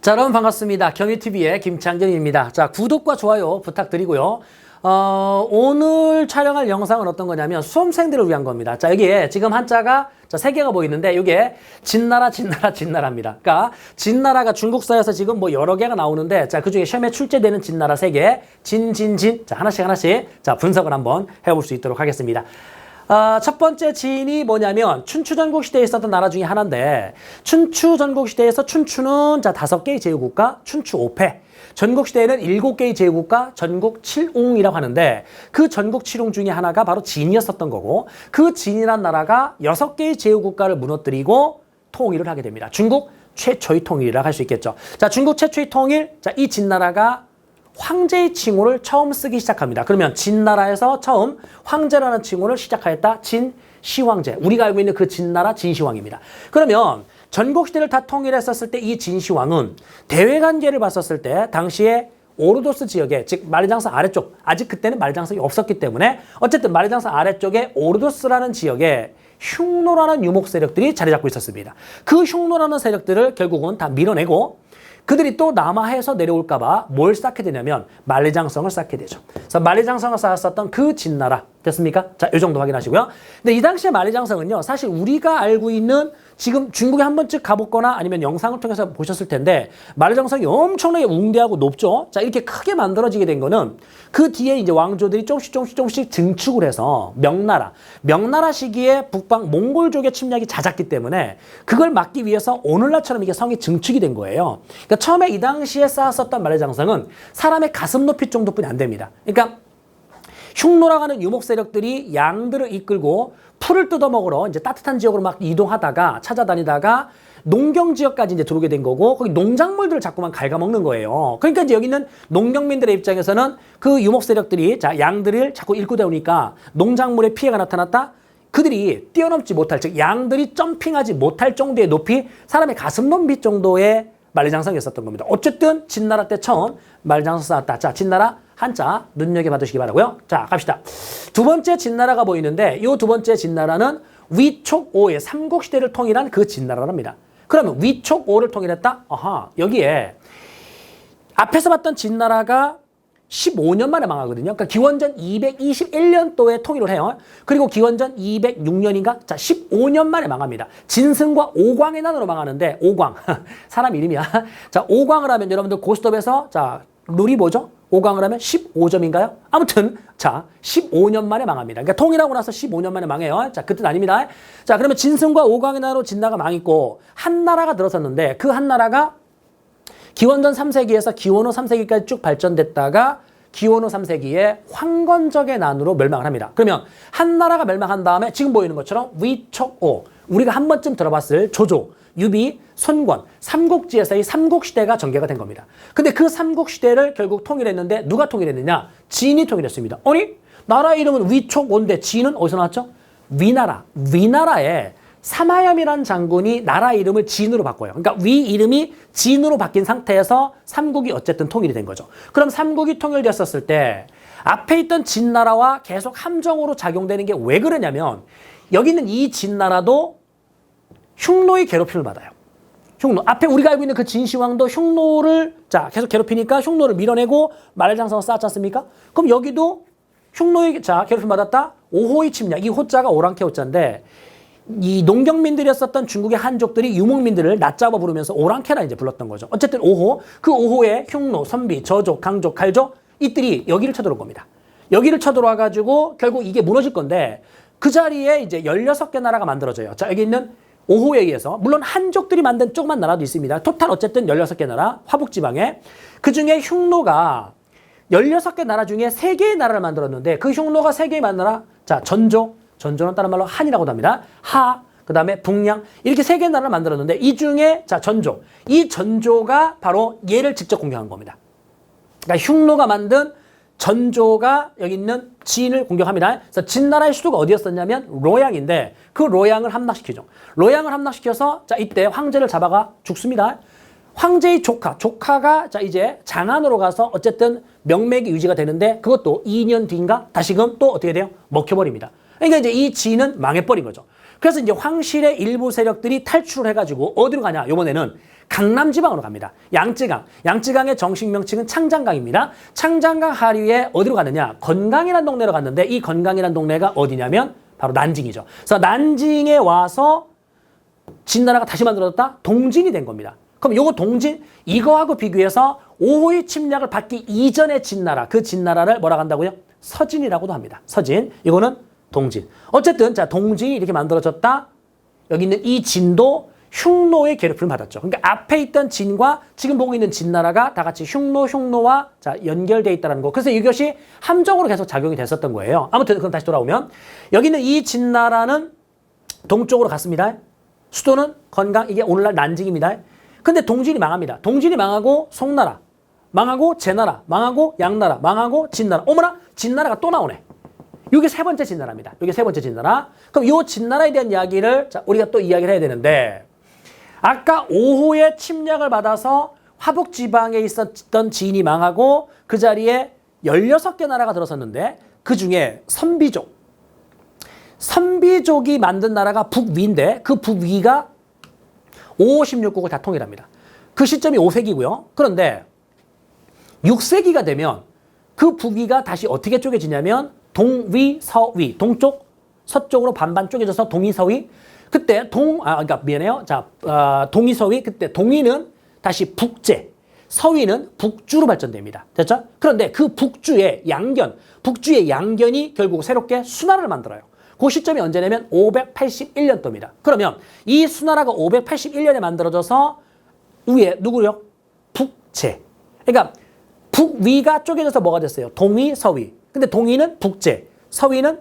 자, 여러분 반갑습니다. 경희TV의 김창정입니다. 자, 구독과 좋아요 부탁드리고요. 오늘 촬영할 영상은 어떤 거냐면 수험생들을 위한 겁니다. 자, 여기에 지금 한자가 세 개가 보이는데 이게 진나라, 진나라, 진나라입니다. 그러니까 진나라가 중국사에서 지금 뭐 여러 개가 나오는데 자, 그중에 시험에 출제되는 진나라 3개, 진. 자, 하나씩 자, 분석을 한번 해볼 수 있도록 하겠습니다. 첫 번째 진이 뭐냐면 춘추전국시대에 있었던 나라 중에 하나인데 춘추전국시대에서 춘추는 자 5개의 제후국가 춘추 5패, 전국시대에는 7개의 제후국가 전국 7웅이라고 하는데 그 전국 7웅 중에 하나가 바로 진이었었던 거고 그 진이란 나라가 6개의 제후국가를 무너뜨리고 통일을 하게 됩니다. 중국 최초의 통일이라고 할 수 있겠죠. 자, 중국 최초의 통일, 자, 이 진나라가 황제의 칭호를 처음 쓰기 시작합니다. 그러면 진나라에서 처음 황제라는 칭호를 시작하였다. 진시황제. 우리가 알고 있는 그 진나라 진시황입니다. 그러면 전국시대를 다 통일했었을 때 이 진시황은 대외관계를 봤었을 때 당시에 오르도스 지역에, 즉 만리장성 아래쪽, 아직 그때는 만리장성이 없었기 때문에 어쨌든 만리장성 아래쪽에 오르도스라는 지역에 흉노라는 유목 세력들이 자리 잡고 있었습니다. 그 흉노라는 세력들을 결국은 다 밀어내고 그들이 또 남하해서 내려올까봐 뭘 쌓게 되냐면 만리장성을 쌓게 되죠. 그래서 만리장성을 쌓았었던 그 진나라 됐습니까? 자, 이 정도 확인하시고요. 근데 이 당시에 만리장성은요, 사실 우리가 알고 있는 지금 중국에 한 번쯤 가봤거나 아니면 영상을 통해서 보셨을 텐데 만리장성이 엄청나게 웅대하고 높죠. 자, 이렇게 크게 만들어지게 된 거는 그 뒤에 이제 왕조들이 조금씩 증축을 해서 명나라 시기에 북방 몽골족의 침략이 잦았기 때문에 그걸 막기 위해서 오늘날처럼 이게 성이 증축이 된 거예요. 그러니까 처음에 이 당시에 쌓았었던 만리장성은 사람의 가슴 높이 정도뿐이 안 됩니다. 그러니까 흉노라고 하는 유목 세력들이 양들을 이끌고 풀을 뜯어먹으러 이제 따뜻한 지역으로 막 이동하다가 찾아다니다가 농경 지역까지 이제 들어오게 된 거고 거기 농작물들을 자꾸만 갉아먹는 거예요. 그러니까 이제 여기 있는 농경민들의 입장에서는 그 유목 세력들이 자, 양들을 자꾸 이끌다 오니까 농작물에 피해가 나타났다. 그들이 뛰어넘지 못할, 즉 양들이 점핑하지 못할 정도의 높이, 사람의 가슴 높이 정도의 만리장성이었었던 겁니다. 어쨌든 진나라 때 처음 만리장성 쌓았다. 자, 진나라 한자 눈여겨봐두시기 바라고요. 자, 갑시다. 두 번째 진나라가 보이는데 이 두 번째 진나라는 위촉오의 삼국시대를 통일한 그 진나라랍니다. 그러면 위촉오를 통일했다? 아하, 여기에 앞에서 봤던 진나라가 15년 만에 망하거든요. 그러니까 기원전 221년도에 통일을 해요. 그리고 기원전 206년인가? 자, 15년 만에 망합니다. 진승과 오광의 난으로 망하는데, 오광. 사람 이름이야. 자, 오광을 하면 여러분들 고스톱에서, 자, 룰이 뭐죠? 오광을 하면 15점인가요? 아무튼, 자, 15년 만에 망합니다. 그러니까 통일하고 나서 15년 만에 망해요. 자, 그 뜻 아닙니다. 자, 그러면 진승과 오광의 난으로 진나라가 망했고, 한 나라가 들어섰는데, 그 한 나라가 기원전 3세기에서 기원후 3세기까지 쭉 발전됐다가 기원후 3세기에 황건적의 난으로 멸망을 합니다. 그러면 한 나라가 멸망한 다음에 지금 보이는 것처럼 위촉오, 우리가 한 번쯤 들어봤을 조조, 유비, 손권, 삼국지에서의 삼국시대가 전개가 된 겁니다. 근데 그 삼국시대를 결국 통일했는데 누가 통일했느냐? 진이 통일했습니다. 아니, 나라 이름은 위촉오인데 진은 어디서 나왔죠? 위나라에 사마염이라는 장군이 나라 이름을 진으로 바꿔요. 그러니까 위 이름이 진으로 바뀐 상태에서 삼국이 어쨌든 통일이 된 거죠. 그럼 삼국이 통일됐었을 때 앞에 있던 진나라와 계속 함정으로 작용되는 게 왜 그러냐면 여기 있는 이 진나라도 흉노의 괴롭힘을 받아요. 흉노. 앞에 우리가 알고 있는 그 진시황도 흉노를 자 계속 괴롭히니까 흉노를 밀어내고 만리장성을 쌓았지 않습니까? 그럼 여기도 흉노의 자 괴롭힘 받았다. 오호의 침략. 이 호자가 오랑캐 호자인데 이 농경민들이었었던 중국의 한족들이 유목민들을 낮잡아 부르면서 오랑캐라 이제 불렀던 거죠. 어쨌든 오호, 그 오호에 흉노, 선비, 저족, 강족, 칼족 이들이 여기를 쳐들어온 겁니다. 여기를 쳐들어와 가지고 결국 이게 무너질 건데 그 자리에 이제 16개 나라가 만들어져요. 자, 여기 있는 오호에 의해서 물론 한족들이 만든 조그만 나라도 있습니다. 토탈 어쨌든 16개 나라, 화북지방에 그중에 흉노가 16개 나라 중에 3개의 나라를 만들었는데 그 흉노가 3개의 나라, 자, 전조는 다른 말로 한이라고도 합니다. 하, 그 다음에 북량 이렇게 3개의 나라를 만들었는데 이 중에 자 전조, 이 전조가 바로 얘를 직접 공격한 겁니다. 그러니까 흉노가 만든 전조가 여기 있는 진을 공격합니다. 그래서 진나라의 수도가 어디였었냐면 로양인데 그 로양을 함락시키죠. 로양을 함락시켜서 자 이때 황제를 잡아가 죽습니다. 황제의 조카가 자 이제 장안으로 가서 어쨌든 명맥이 유지가 되는데 그것도 2년 뒤인가 다시금 또 어떻게 돼요? 먹혀버립니다. 그러니까 이제 이 진은 망해버린 거죠. 그래서 이제 황실의 일부 세력들이 탈출을 해가지고 어디로 가냐? 요번에는 강남 지방으로 갑니다. 양쯔강. 양쯔강의 정식 명칭은 창장강입니다. 창장강 하류에 어디로 가느냐? 건강이라는 동네로 갔는데 이 건강이라는 동네가 어디냐면 바로 난징이죠. 그래서 난징에 와서 진나라가 다시 만들어졌다? 동진이 된 겁니다. 그럼 요거 동진, 이거하고 비교해서 오호의 침략을 받기 이전의 진나라, 그 진나라를 뭐라고 한다고요? 서진이라고도 합니다. 서진. 이거는 동진. 어쨌든 자 동진이 이렇게 만들어졌다. 여기 있는 이 진도 흉노의 괴롭힘을 받았죠. 그러니까 앞에 있던 진과 지금 보고 있는 진나라가 다 같이 흉노와 자 연결되어 있다는 거. 그래서 이것이 함정으로 계속 작용이 됐었던 거예요. 아무튼 그럼 다시 돌아오면 여기 있는 이 진나라는 동쪽으로 갔습니다. 수도는 건강, 이게 오늘날 난징입니다. 근데 동진이 망합니다. 동진이 망하고 송나라, 망하고 제나라, 망하고 양나라, 망하고 진나라. 어머나, 진나라가 또 나오네. 이게 세 번째 진나라입니다. 이게 세 번째 진나라. 그럼 이 진나라에 대한 이야기를 자, 우리가 또 이야기를 해야 되는데 아까 5호의 침략을 받아서 화북 지방에 있었던 진이 망하고 그 자리에 16개 나라가 들어섰는데 그 중에 선비족이 만든 나라가 북위인데 그 북위가 5, 16국을 다 통일합니다. 그 시점이 5세기고요. 그런데 6세기가 되면 그 북위가 다시 어떻게 쪼개지냐면 동위, 서위, 동쪽, 서쪽으로 반반 쪼개져서 동위, 서위. 그때 그러니까 미안해요. 자, 동위, 서위. 그때 동위는 다시 북제, 서위는 북주로 발전됩니다. 됐죠? 그런데 그 북주의 양견이 결국 새롭게 수나라를 만들어요. 그 시점이 언제냐면 581년도입니다. 그러면 이 수나라가 581년에 만들어져서 위에 누구요? 북제. 그러니까 북위가 쪼개져서 뭐가 됐어요? 동위, 서위. 근데 동위는 북제, 서위는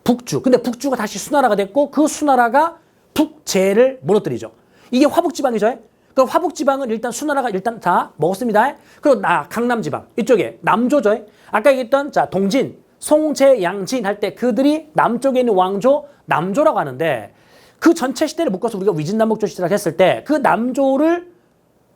북주. 근데 북주가 다시 수나라가 됐고 그 수나라가 북제를 무너뜨리죠. 이게 화북지방이죠. 그럼 화북지방은 일단 수나라가 일단 다 먹었습니다. 그리고 강남지방 이쪽에 남조죠. 아까 얘기했던 자 동진, 송제, 양진 할 때 그들이 남쪽에 있는 왕조 남조라고 하는데 그 전체 시대를 묶어서 우리가 위진남북조 시대를 했을 때 그 남조를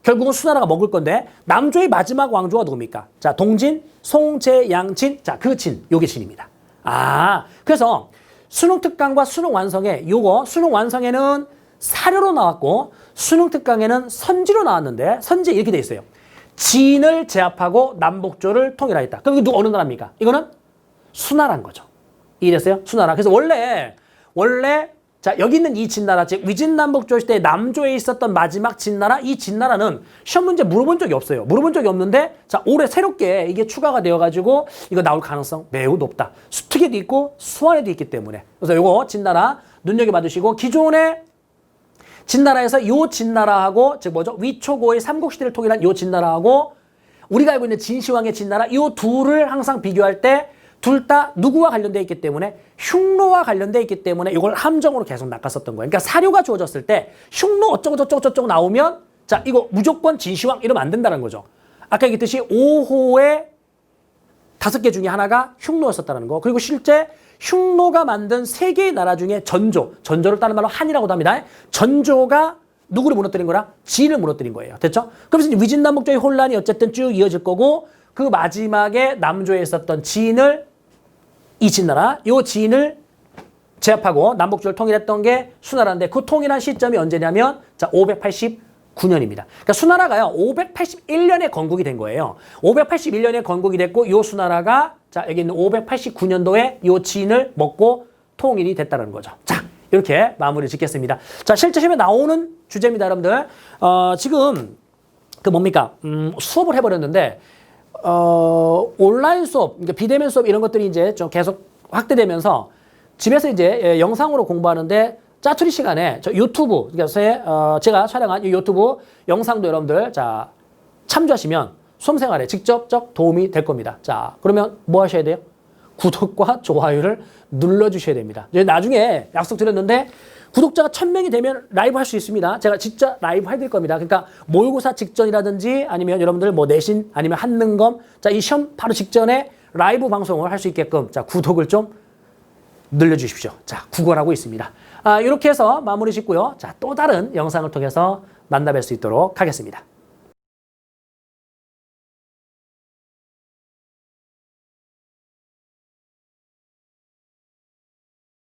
결국은 수나라가 먹을 건데 남조의 마지막 왕조가 누굽니까? 자 동진, 송제, 양진 자 그 진, 요게 진입니다. 그래서 수능특강과 수능완성에 요거 수능완성에는 사료로 나왔고 수능특강에는 선지로 나왔는데 선지 이렇게 돼 있어요. 진을 제압하고 남북조를 통일하였다. 그럼 이거 어느 나라입니까? 이거는 수나라인 거죠. 이해됐어요? 수나라. 그래서 원래 자 여기 있는 이 진나라 즉 위진남북조 시대 남조에 있었던 마지막 진나라 이 진나라는 시험 문제 물어본 적이 없어요. 물어본 적이 없는데 자 올해 새롭게 이게 추가가 되어가지고 이거 나올 가능성 매우 높다. 수특에도 있고 수완에도 있기 때문에 그래서 요거 진나라 눈여겨봐 주시고 기존의 진나라에서 요 진나라하고 즉 뭐죠 위초고의 삼국시대를 통일한 요 진나라하고 우리가 알고 있는 진시황의 진나라 요 둘을 항상 비교할 때 둘 다 누구와 관련되어 있기 때문에 흉노와 관련되어 있기 때문에 이걸 함정으로 계속 낚았었던 거예요. 그러니까 사료가 주어졌을 때 흉노 어쩌고 나오면 자 이거 무조건 진시황 이러면 안 된다는 거죠. 아까 얘기했듯이 5호의 5개 중에 하나가 흉노였었다는 거. 그리고 실제 흉노가 만든 3개의 나라 중에 전조를 다른 말로 한이라고도 합니다. 전조가 누구를 무너뜨린 거라? 진을 무너뜨린 거예요. 됐죠? 그래서 위진남북조의 혼란이 어쨌든 쭉 이어질 거고 그 마지막에 남조에 있었던 진을 이 진나라, 요 진을 제압하고 남북조를 통일했던 게 수나라인데 그 통일한 시점이 언제냐면 자 589년입니다. 그러니까 수나라가요 581년에 건국이 된 거예요. 581년에 건국이 됐고 요 수나라가 자 여기 있는 589년도에 요 진을 먹고 통일이 됐다는 거죠. 자 이렇게 마무리 짓겠습니다. 자 실제 시험에 나오는 주제입니다, 여러분들. 지금 그 뭡니까 수업을 해버렸는데. 온라인 수업, 그러니까 비대면 수업 이런 것들이 이제 좀 계속 확대되면서 집에서 이제 영상으로 공부하는데 짜투리 시간에 저 유튜브, 그러니까 제가 촬영한 이 유튜브 영상도 여러분들 자 참조하시면 수험생활에 직접적 도움이 될 겁니다. 자, 그러면 뭐 하셔야 돼요? 구독과 좋아요를 눌러주셔야 됩니다. 나중에 약속드렸는데 구독자가 1000명이 되면 라이브 할 수 있습니다. 제가 진짜 라이브 해드릴 겁니다. 그러니까 모의고사 직전이라든지 아니면 여러분들 뭐 내신 아니면 한능검 자, 이 시험 바로 직전에 라이브 방송을 할 수 있게끔 자, 구독을 좀 늘려주십시오. 자, 구걸하고 있습니다. 이렇게 해서 마무리 짓고요. 자, 또 다른 영상을 통해서 만나뵐 수 있도록 하겠습니다.